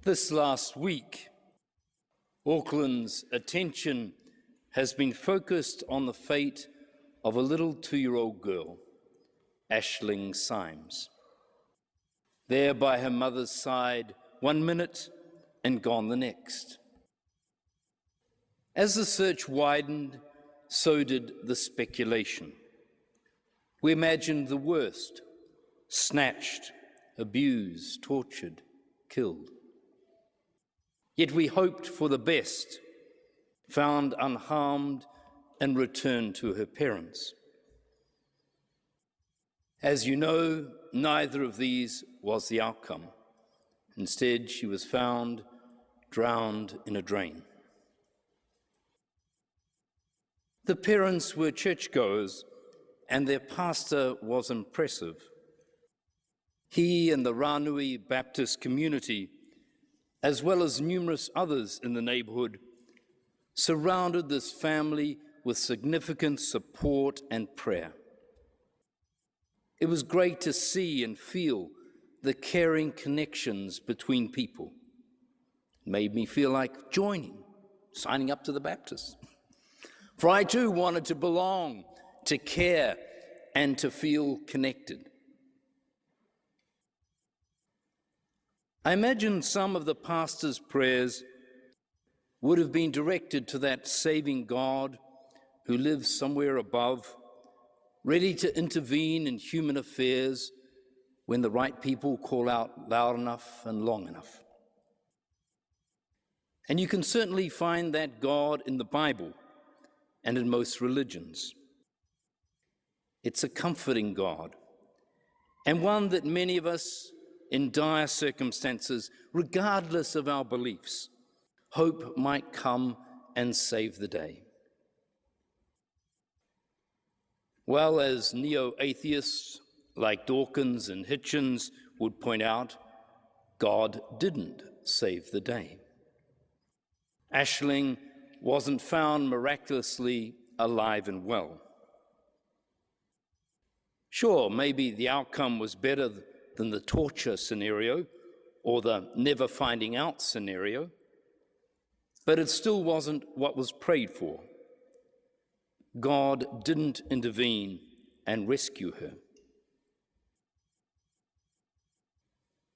This last week, Auckland's attention has been focused on the fate of a little 2-year-old girl, Aisling Symes. There by her mother's side 1 minute and gone the next. As the search widened, so did the speculation. We imagined the worst: snatched, abused, tortured, killed. Yet we hoped for the best, found unharmed and returned to her parents. As you know, neither of these was the outcome. Instead, she was found drowned in a drain. The parents were churchgoers, and their pastor was impressive. He and the Ranui Baptist community, as well as numerous others in the neighborhood, surrounded this family with significant support and prayer. It was great to see and feel the caring connections between people. It made me feel like joining, signing up to the Baptists. For I too wanted to belong, to care, and to feel connected. I imagine some of the pastor's prayers would have been directed to that saving God who lives somewhere above, ready to intervene in human affairs when the right people call out loud enough and long enough. And you can certainly find that God in the Bible and in most religions. It's a comforting God, and one that many of us, in dire circumstances, regardless of our beliefs, hope might come and save the day. Well, as neo-atheists like Dawkins and Hitchens would point out, God didn't save the day. Aisling wasn't found miraculously alive and well. Sure, maybe the outcome was better than the torture scenario or the never finding out scenario, but it still wasn't what was prayed for. God didn't intervene and rescue her.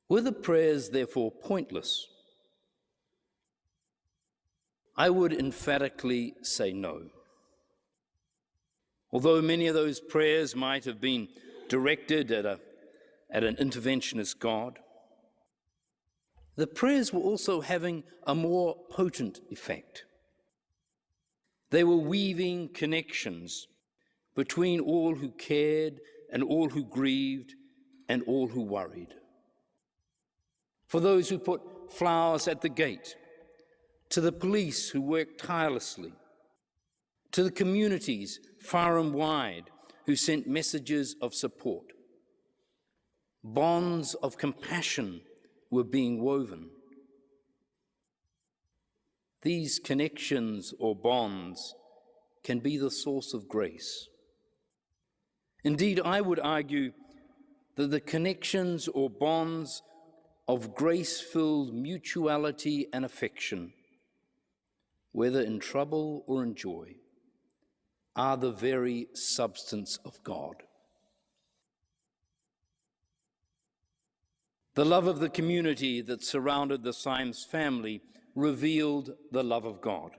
Were the prayers therefore pointless? I would emphatically say no. Although many of those prayers might have been directed at an interventionist God, the prayers were also having a more potent effect. They were weaving connections between all who cared and all who grieved and all who worried. For those who put flowers at the gate, to the police who worked tirelessly, to the communities far and wide who sent messages of support. Bonds of compassion were being woven. These connections or bonds can be the source of grace. Indeed, I would argue that the connections or bonds of grace-filled mutuality and affection, whether in trouble or in joy, are the very substance of God. The love of the community that surrounded the Symes family revealed the love of God.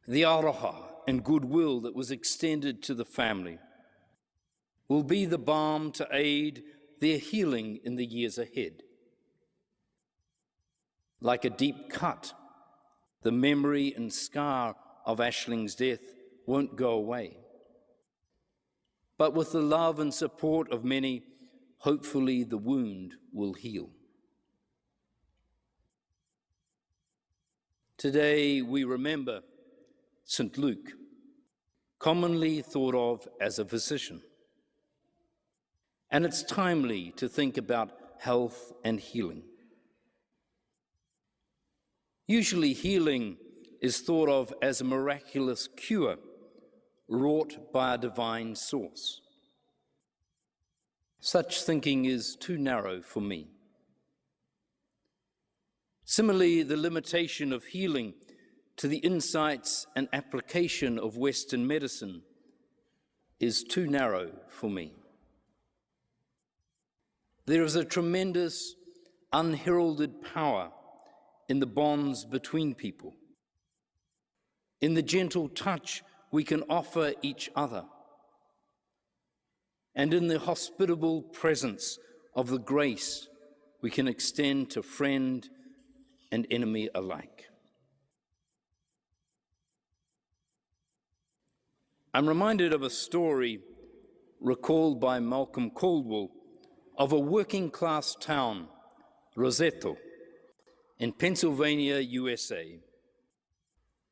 The aroha and goodwill that was extended to the family will be the balm to aid their healing in the years ahead. Like a deep cut, the memory and scar of Aisling's death won't go away. But with the love and support of many, hopefully the wound will heal. Today we remember St. Luke, commonly thought of as a physician. And it's timely to think about health and healing. Usually healing is thought of as a miraculous cure wrought by a divine source. Such thinking is too narrow for me. Similarly, the limitation of healing to the insights and application of Western medicine is too narrow for me. There is a tremendous, unheralded power in the bonds between people, in the gentle touch we can offer each other, and in the hospitable presence of the grace we can extend to friend and enemy alike. I'm reminded of a story recalled by Malcolm Caldwell of a working-class town, Roseto, in Pennsylvania, USA,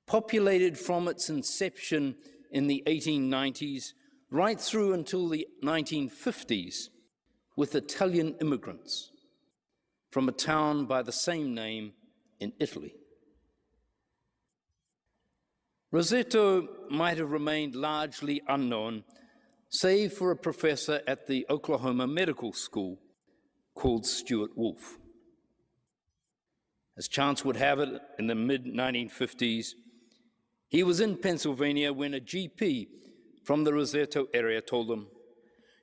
populated from its inception in the 1890s right through until the 1950s with Italian immigrants from a town by the same name in Italy. Roseto might have remained largely unknown, save for a professor at the Oklahoma Medical School called Stuart Wolf. As chance would have it, in the mid-1950s, he was in Pennsylvania when a GP from the Roseto area told him,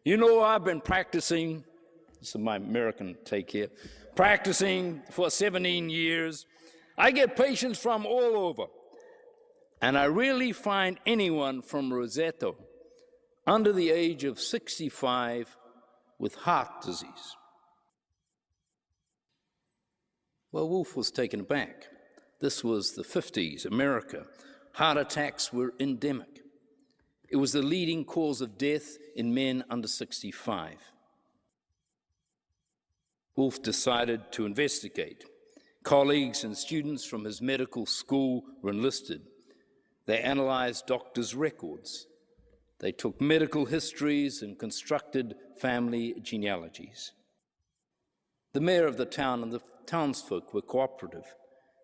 "You know, I've been practicing," this is my American take here, "practicing for 17 years. I get patients from all over, and I rarely find anyone from Roseto under the age of 65 with heart disease." Well, Wolf was taken aback. This was the 50s, America. Heart attacks were endemic. It was the leading cause of death in men under 65. Wolf decided to investigate. Colleagues and students from his medical school were enlisted. They analyzed doctors' records. They took medical histories and constructed family genealogies. The mayor of the town and the townsfolk were cooperative.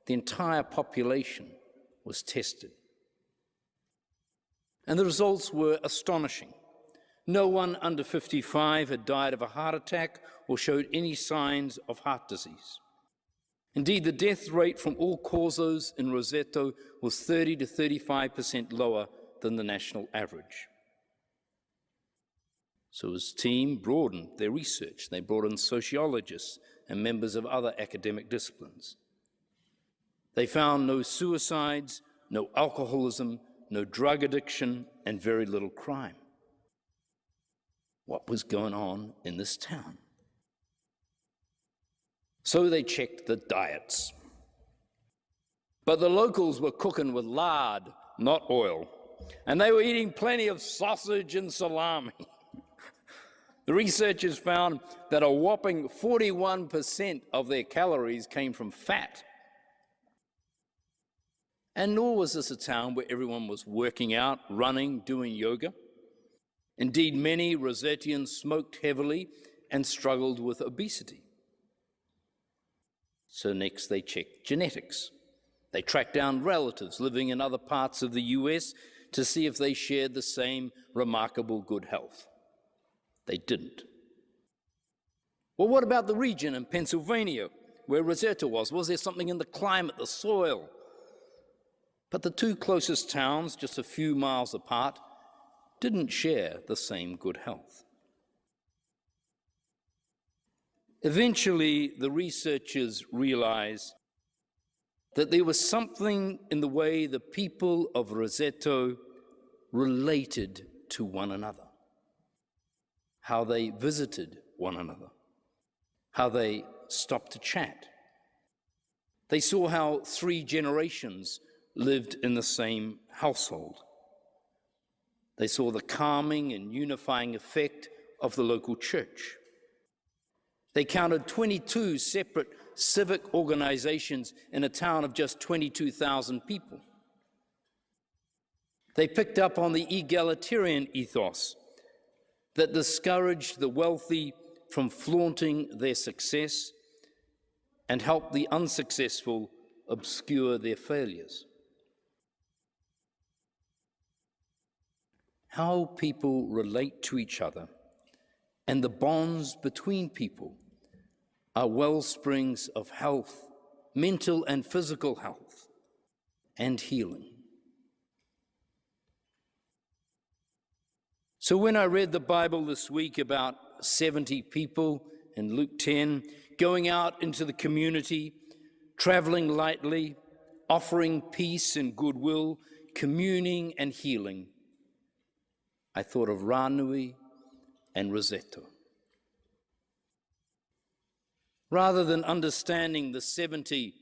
The entire population was tested. And the results were astonishing. No one under 55 had died of a heart attack or showed any signs of heart disease. Indeed, the death rate from all causes in Roseto was 30 to 35% lower than the national average. So his team broadened their research. They brought in sociologists and members of other academic disciplines. They found no suicides, no alcoholism, no drug addiction, and very little crime. What was going on in this town? So they checked the diets. But the locals were cooking with lard, not oil, and they were eating plenty of sausage and salami. The researchers found that a whopping 41% of their calories came from fat. And nor was this a town where everyone was working out, running, doing yoga. Indeed, many Rosetians smoked heavily and struggled with obesity. So next they checked genetics. They tracked down relatives living in other parts of the US to see if they shared the same remarkable good health. They didn't. Well, what about the region in Pennsylvania where Roseto was? Was there something in the climate, the soil? But the two closest towns, just a few miles apart, didn't share the same good health. Eventually, the researchers realized that there was something in the way the people of Roseto related to one another, how they visited one another, how they stopped to chat. They saw how 3 generations lived in the same household. They saw the calming and unifying effect of the local church. They counted 22 separate civic organizations in a town of just 22,000 people. They picked up on the egalitarian ethos that discouraged the wealthy from flaunting their success and helped the unsuccessful obscure their failures. How people relate to each other and the bonds between people are wellsprings of health mental and physical health, and healing. So when I read the Bible this week about 70 people in Luke 10 going out into the community, traveling lightly, offering peace and goodwill, communing and healing, I thought of Ranui and Rosetto. Rather than understanding the 70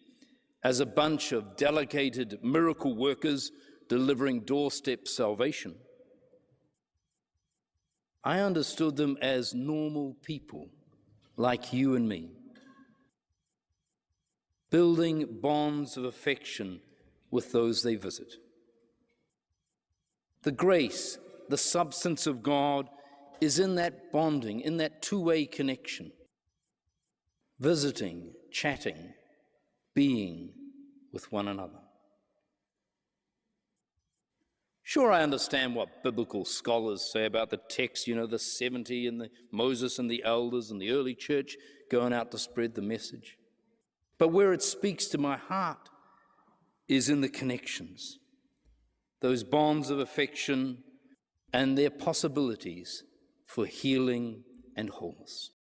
as a bunch of delegated miracle workers delivering doorstep salvation, I understood them as normal people like you and me, building bonds of affection with those they visit. The grace, the substance of God is in that bonding, in that two-way connection, visiting, chatting, being with one another. Sure, I understand what biblical scholars say about the text, the 70 and the Moses and the elders and the early church going out to spread the message. But where it speaks to my heart is in the connections, those bonds of affection and their possibilities for healing and wholeness.